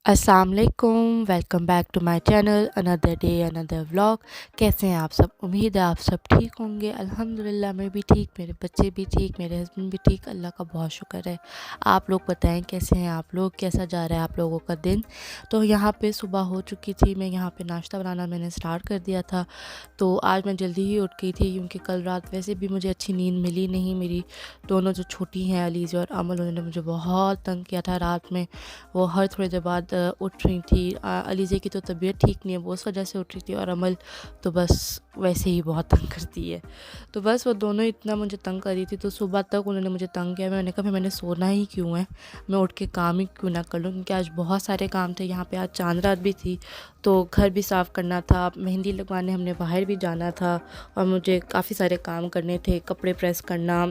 अस्सलामुअलैकुम, welcome back to my channel. Another day another vlog. कैसे हैं आप सब? उम्मीद है आप सब ठीक होंगे। अल्हम्दुलिल्लाह मैं भी ठीक, मेरे बच्चे भी ठीक, मेरे हस्बैंड भी ठीक, अल्लाह का बहुत शुक्र है। आप लोग बताएं कैसे हैं आप लोग, कैसा जा रहा है आप लोगों का दिन? तो यहाँ पे सुबह हो चुकी थी, मैं यहाँ पे नाश्ता बनाना मैंने स्टार्ट कर दिया था। तो आज मैं जल्दी ही उठ गई थी क्योंकि कल रात वैसे भी मुझे अच्छी नींद मिली नहीं। मेरी दोनों जो छोटी हैं अलीज़ा और अमल, उन्होंने मुझे बहुत तंग किया था रात में। वो हर थोड़ी देर बाद उठ रही थी। अलीज़ा की तो तबीयत ठीक नहीं है, वो उस वजह से उठ रही थी, और अमल तो बस वैसे ही बहुत तंग करती है। तो बस वो दोनों इतना मुझे तंग कर रही थी, तो सुबह तक उन्होंने मुझे तंग किया। मैंने कहा फिर मैंने सोना ही क्यों है, मैं उठ के काम ही क्यों ना कर लूँ, क्योंकि आज बहुत सारे काम थे। यहाँ पे आज चांद रात भी थी, तो घर भी साफ़ करना था, मेहंदी लगवाने हमने बाहर भी जाना था, और मुझे काफ़ी सारे काम करने थे, कपड़े प्रेस करना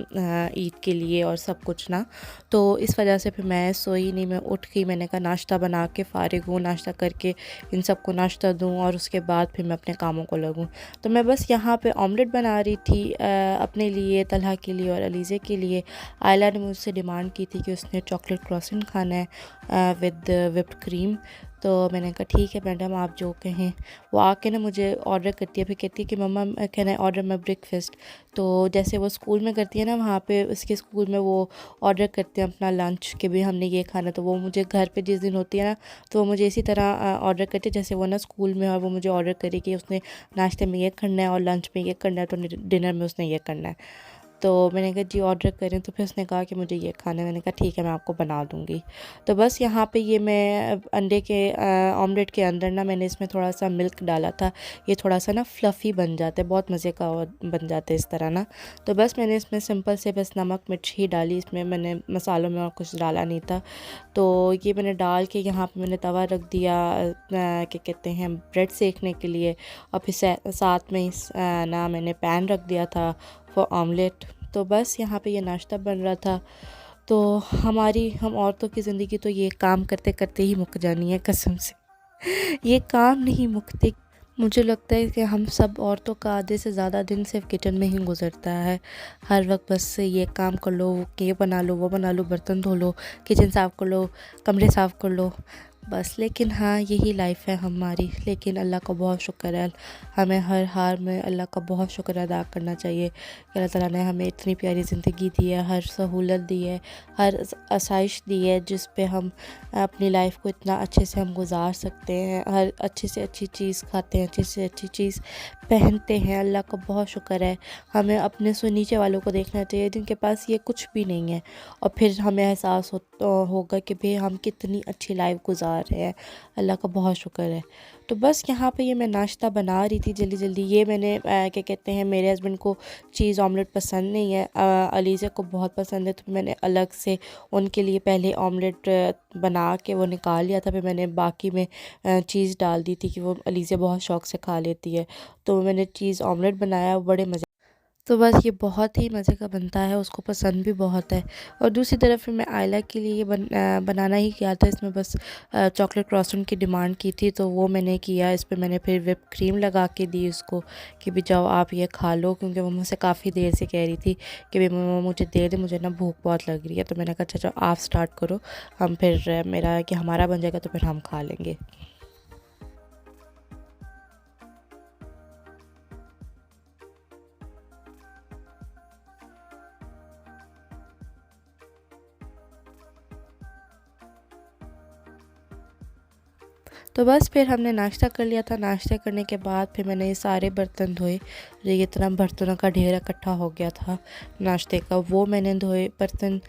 ईद के लिए और सब कुछ ना। तो इस वजह से फिर मैं सोई नहीं, मैं उठ गई। मैंने कहा नाश्ता बना के फ़ारिग हूँ, नाश्ता करके इन सबको नाश्ता दूँ और उसके बाद फिर मैं अपने कामों को लगूँ। तो मैं बस यहाँ पे ऑमलेट बना रही थी अपने लिए, तलहा के लिए और अलीज़े के लिए। आयला ने मुझसे डिमांड की थी कि उसने चॉकलेट क्रॉसन खाना है विद विप्ड क्रीम। तो मैंने कहा ठीक है मैडम, आप जो कहें। वो आके ना मुझे ऑर्डर करती है, फिर कहती है कि मम्मा can I order my breakfast. तो जैसे वो स्कूल में करती है ना, वहाँ पे उसके स्कूल में वो ऑर्डर करते हैं अपना लंच कि भी हमने ये खाना। तो वो मुझे घर पे जिस दिन होती है ना, तो वो मुझे इसी तरह ऑर्डर करती है जैसे वो ना स्कूल में, और वो मुझे ऑर्डर करे कि उसने नाश्ते में ये करना है और लंच में ये करना है, तो डिनर में उसने ये करना है। तो मैंने कहा जी ऑर्डर करें, तो फिर उसने कहा कि मुझे ये खाना है। मैंने कहा ठीक है मैं आपको बना दूँगी। तो बस यहाँ पे ये मैं अंडे के ऑमलेट के अंदर ना मैंने इसमें थोड़ा सा मिल्क डाला था, ये थोड़ा सा ना फ्लफ़ी बन जाता है, बहुत मज़े का बन जाता है इस तरह ना। तो बस मैंने इसमें सिंपल से बस नमक मिर्च ही डाली, इसमें मैंने मसालों में और कुछ डाला नहीं था। तो ये मैंने डाल के यहाँ पे मैंने तवा रख दिया क्या कहते हैं ब्रेड सेकने के लिए, और फिर साथ में ना मैंने पैन रख दिया था फॉर ऑमलेट। तो बस यहाँ पे ये नाश्ता बन रहा था। तो हम औरतों की ज़िंदगी तो ये काम करते करते ही मुक जानी है कसम से। ये काम नहीं मुकते। मुझे लगता है कि हम सब औरतों का आधे से ज़्यादा दिन सिर्फ किचन में ही गुजरता है। हर वक्त बस ये काम कर लो, ये बना लो, वो बना लो, बर्तन धो लो, किचन साफ़ कर लो, कमरे साफ़ कर लो, बस। लेकिन हाँ यही लाइफ है हमारी। लेकिन अल्लाह का बहुत शुक्र है, हमें हर हाल में अल्लाह का बहुत शुक्र अदा करना चाहिए कि अल्लाह ताला ने हमें इतनी प्यारी ज़िंदगी दी है, हर सहूलत दी है, हर आसाइश दी है, जिस पे हम अपनी लाइफ को इतना अच्छे से हम गुजार सकते हैं, हर अच्छी से अच्छी चीज़ खाते हैं, अच्छी से अच्छी चीज़ पहनते हैं। अल्लाह का बहुत शुक्र है। हमें अपने से नीचे वालों को देखना चाहिए जिनके पास ये कुछ भी नहीं है, और फिर हमें एहसास होगा कि भाई हम कितनी अच्छी लाइफ गुजार रहे हैं। अल्लाह का बहुत शुक्र है। तो बस यहाँ पे ये मैं नाश्ता बना रही थी जल्दी जल्दी। ये मैंने क्या कहते हैं, मेरे हस्बैंड को चीज़ ऑमलेट पसंद नहीं है, अलीज़ा को बहुत पसंद है, तो मैंने अलग से उनके लिए पहले ऑमलेट बना के वो निकाल लिया था। फिर मैंने बाकी में चीज़ डाल दी थी कि वो अलीज़ा बहुत शौक़ से खा लेती है। तो मैंने चीज़ ऑमलेट बनाया, बड़े मज़े। तो बस ये बहुत ही मज़े का बनता है, उसको पसंद भी बहुत है। और दूसरी तरफ फिर मैं आयला के लिए बनाना ही किया था। इसमें बस चॉकलेट क्रॉसन की डिमांड की थी, तो वो मैंने किया। इस पे मैंने फिर व्हिप क्रीम लगा के दी उसको कि भी जाओ आप ये खा लो, क्योंकि वो मुझसे काफ़ी देर से कह रही थी कि भी मम्मा मुझे दे दे, मुझे ना भूख बहुत लग रही है। तो मैंने कहा अच्छा चलो आप स्टार्ट करो, हम फिर मेरा कि हमारा बन जाएगा तो फिर हम खा लेंगे। तो बस फिर हमने नाश्ता कर लिया था। नाश्ता करने के बाद फिर मैंने ये सारे बर्तन धोए, जो ये इतना बर्तनों का ढेर इकट्ठा हो गया था नाश्ते का, वो मैंने धोए। बर्तन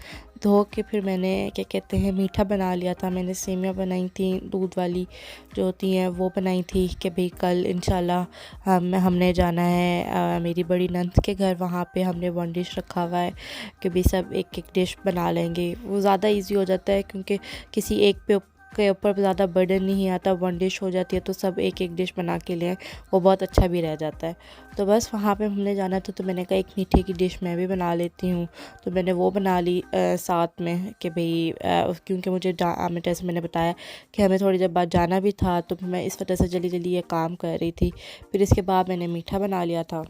धो के फिर मैंने क्या कहते हैं मीठा बना लिया था। मैंने सेमियाँ बनाई थी दूध वाली जो होती हैं, वो बनाई थी कि भाई कल इंशाल्लाह हमने जाना है मेरी बड़ी नंद के घर। वहाँ पे हमने वन डिश रखा हुआ है कि भाई सब एक एक डिश बना लेंगे। वो ज़्यादा इजी हो जाता है क्योंकि किसी एक के ऊपर ज़्यादा बर्डन नहीं आता, वन डिश हो जाती है, तो सब एक एक डिश बना के लें, वो बहुत अच्छा भी रह जाता है। तो बस वहाँ पे हमने जाना था, तो मैंने कहा एक मीठे की डिश मैं भी बना लेती हूँ। तो मैंने वो बना ली साथ में कि भाई क्योंकि मुझे जैसे मैंने बताया कि हमें थोड़ी देर बाद जाना भी था, तो मैं इस वजह से जल्दी जल्दी ये काम कर रही थी। फिर इसके बाद मैंने मीठा बना लिया था।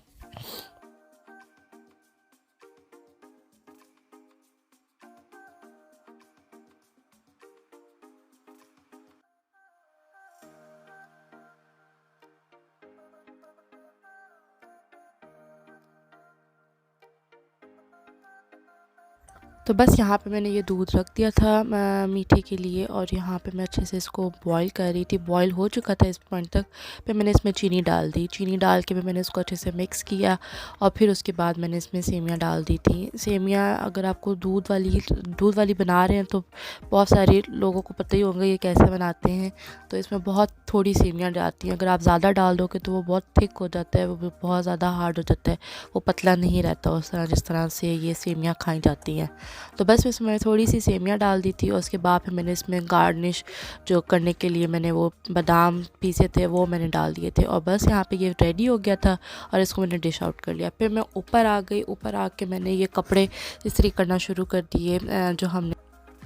तो बस यहाँ पे मैंने ये दूध रख दिया था मीठे के लिए, और यहाँ पे मैं अच्छे से इसको बॉईल कर रही थी। बॉईल हो चुका था इस पॉइंट तक, फिर मैंने इसमें चीनी डाल दी। चीनी डाल के भी मैंने इसको अच्छे से मिक्स किया, और फिर उसके बाद मैंने इसमें सेमियाँ डाल दी थी। सेमियाँ अगर आपको दूध वाली बना रहे हैं तो बहुत सारे लोगों को पता ही होगा ये कैसे बनाते हैं। तो इसमें बहुत थोड़ी सेमियाँ जाती हैं। अगर आप ज़्यादा डाल दोगे तो वो बहुत थिक हो जाता है, वो बहुत ज़्यादा हार्ड हो जाता है, वो पतला नहीं रहता उस तरह जिस तरह से ये सेमियाँ खाई जाती हैं। तो बस इसमें थोड़ी सी सेमियाँ डाल दी थी, और उसके बाद फिर मैंने इसमें गार्निश जो करने के लिए मैंने वो बादाम पीसे थे वो मैंने डाल दिए थे, और बस यहाँ पे ये रेडी हो गया था, और इसको मैंने डिश आउट कर लिया। फिर मैं ऊपर आ गई। ऊपर आके मैंने ये कपड़े इस्त्री करना शुरू कर दिए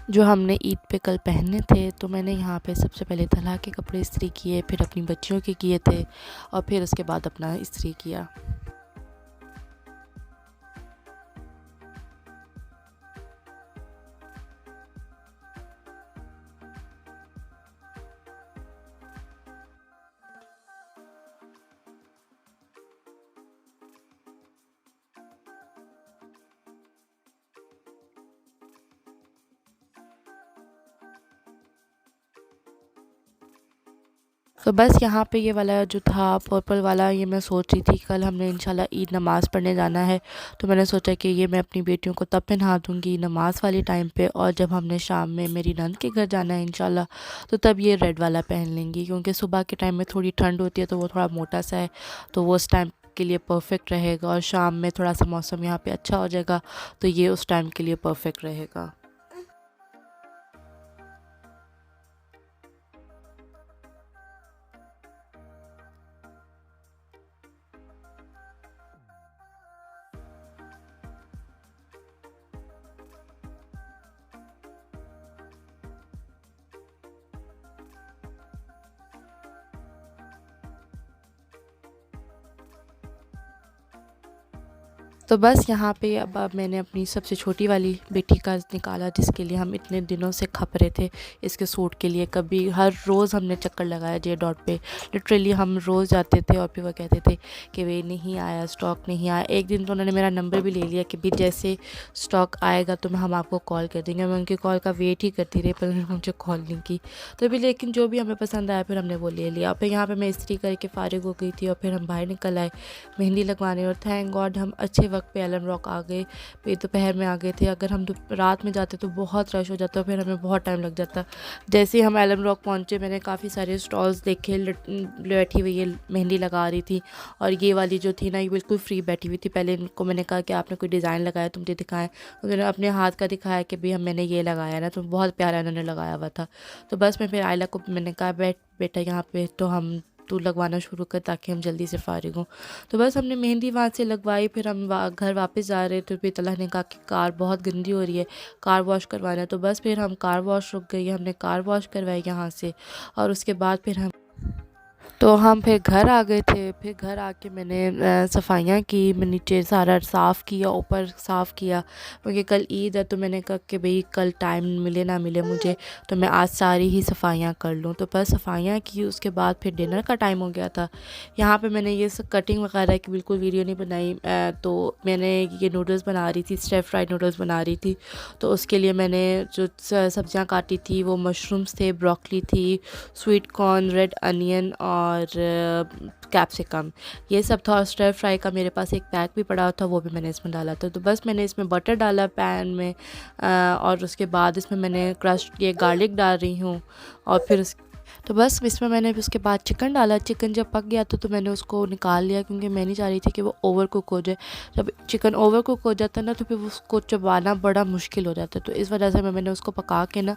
जो हमने ईद पे कल पहनने थे। तो मैंने यहाँ पे सबसे पहले तला के कपड़े इस्त्री किए, फिर अपनी बच्चियों के किए थे, और फिर उसके बाद अपना इस्त्री किया। तो बस यहाँ पे ये वाला जो था पर्पल वाला, ये मैं सोच रही थी कल हमने इंशाल्लाह ईद नमाज़ पढ़ने जाना है, तो मैंने सोचा कि ये मैं अपनी बेटियों को तब पहना दूँगी नमाज़ वाले टाइम पे, और जब हमने शाम में मेरी नंद के घर जाना है इंशाल्लाह, तो तब ये रेड वाला पहन लेंगी, क्योंकि सुबह के टाइम में थोड़ी ठंड होती है तो वो थोड़ा मोटा सा है, तो वो उस टाइम के लिए परफेक्ट रहेगा, और शाम में थोड़ा सा मौसम यहाँ पे अच्छा हो जाएगा, तो ये उस टाइम के लिए परफेक्ट रहेगा। तो बस यहाँ पे अब मैंने अपनी सबसे छोटी वाली बेटी का निकाला, जिसके लिए हम इतने दिनों से खप रहे थे इसके सूट के लिए। कभी हर रोज़ हमने चक्कर लगाया जे डॉट पे, लिटरली हम रोज़ जाते थे, और फिर वो कहते थे कि वे नहीं आया, स्टॉक नहीं आया। एक दिन तो उन्होंने मेरा नंबर भी ले लिया कि भी जैसे स्टॉक आएगा तो हम आपको कॉल कर देंगे। मैं उनकी कॉल का वेट ही करती रही, पर उन्होंने मुझे कॉल नहीं की। तो भी लेकिन जो भी हमें पसंद आया फिर हमने वो ले लिया। फिर यहाँ पर मैं इस्त्री करके फ़ारिग हो गई थी, और फिर हम बाहर निकल आए मेहंदी लगवाने, और थैंक गॉड हम अच्छे वक्त पे एलन रॉक आ गए। फिर दोपहर में आ गए थे। अगर हम रात में जाते तो बहुत रश हो जाता, फिर हमें बहुत टाइम लग जाता। जैसे ही हम एलन रॉक पहुँचे मैंने काफ़ी सारे स्टॉल्स देखे, बैठी हुई ये मेहंदी लगा रही थी, और ये वाली जो थी ना ये बिल्कुल फ्री बैठी हुई थी। पहले इनको मैंने कहा कि आपने कोई डिज़ाइन लगाया तो मुझे दिखाएं, उन्होंने अपने हाथ का दिखाया कि भाई हम मैंने ये लगाया ना, तो बहुत प्यारा इन्होंने लगाया हुआ था। तो बस मैं फिर आयला को मैंने कहा बैठ बेटा यहाँ पे, तो हम तू लगवाना शुरू कर ताकि हम जल्दी से फ़ारिग हों। तो बस हमने मेहंदी वहाँ से लगवाई, फिर हम घर वापस जा रहे थे, फिर तला ने कहा कि कार बहुत गंदी हो रही है, कार वॉश करवाना है। तो बस फिर हम कार वॉश रुक गई, हमने कार वॉश करवाई यहाँ से, और उसके बाद हम फिर घर आ गए थे। फिर घर आके मैंने सफाइयाँ की, मैं नीचे सारा साफ़ किया, ऊपर साफ़ किया, क्योंकि कल ईद है। तो मैंने कहा कि भाई कल टाइम मिले ना मिले मुझे, तो मैं आज सारी ही सफाइयाँ कर लूँ। तो बस सफाइयाँ की, उसके बाद फिर डिनर का टाइम हो गया था। यहाँ पे मैंने ये सब कटिंग वगैरह की बिल्कुल वीडियो नहीं बनाई। तो मैंने ये नूडल्स बना रही थी, स्टर फ्राइड नूडल्स बना रही थी। तो उसके लिए मैंने जो सब्जियाँ काटी थी वो मशरूम्स थे, ब्रोकली थी, स्वीट कॉर्न, रेड अनियन और कैप्सिकम, ये सब था। और स्टर फ्राई का मेरे पास एक पैक भी पड़ा था, वो भी मैंने इसमें डाला था। तो बस मैंने इसमें बटर डाला पैन में, और उसके बाद इसमें मैंने क्रश ये गार्लिक डाल रही हूँ, और फिर तो बस इसमें मैंने उसके बाद चिकन डाला। चिकन जब पक गया तो मैंने उसको निकाल लिया, क्योंकि मैं नहीं चाह रही थी कि वो ओवर कुक हो जाए। जब चिकन ओवर कुक हो जाता है ना तो फिर उसको चबाना बड़ा मुश्किल हो जाता है। तो इस वजह से मैंने उसको पका के ना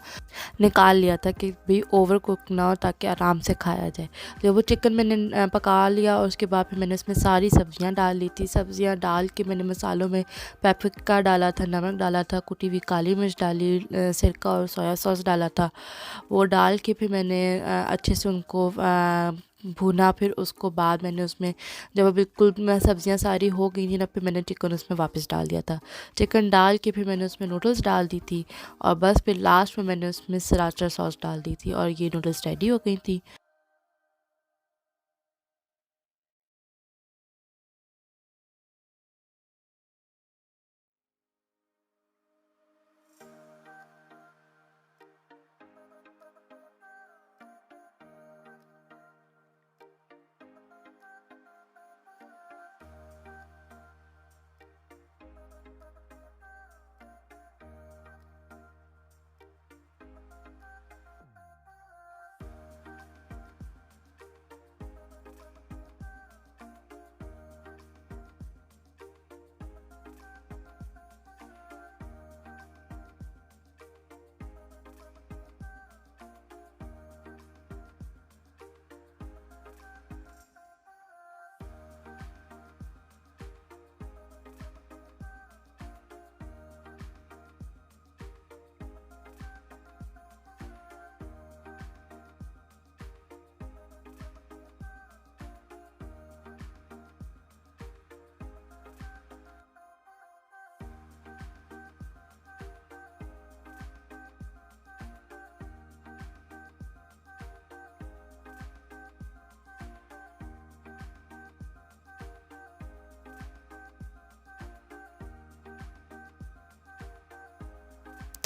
निकाल लिया था कि भाई ओवर कुक ना हो, ताकि आराम से खाया जाए। जब वो चिकन मैंने पका लिया, और उसके बाद फिर मैंने उसमें सारी सब्जियां डाल ली थी। सब्जियां डाल के मैंने मसालों में पेपरिका डाला था, नमक डाला था, कुटी हुई काली मिर्च डाली, सिरका और सोया सॉस डाला था। वो डाल के फिर मैंने अच्छे से उनको भुना। फिर उसको बाद मैंने उसमें जब वो बिल्कुल सब्जियां सारी हो गई थी ना, फिर मैंने चिकन उसमें वापस डाल दिया था। चिकन डाल के फिर मैंने उसमें नूडल्स डाल दी थी, और बस फिर लास्ट में मैंने उसमें सराचा सॉस डाल दी थी, और ये नूडल्स रेडी हो गई थी।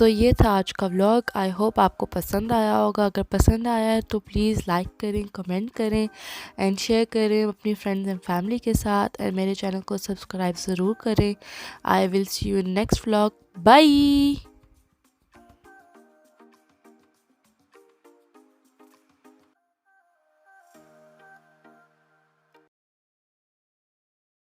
तो ये था आज का व्लॉग। आई होप आपको पसंद आया होगा। अगर पसंद आया है तो प्लीज़ लाइक करें, कमेंट करें एंड शेयर करें अपनी फ्रेंड्स एंड फैमिली के साथ, एंड मेरे चैनल को सब्सक्राइब ज़रूर करें। I will see you in next vlog. Bye.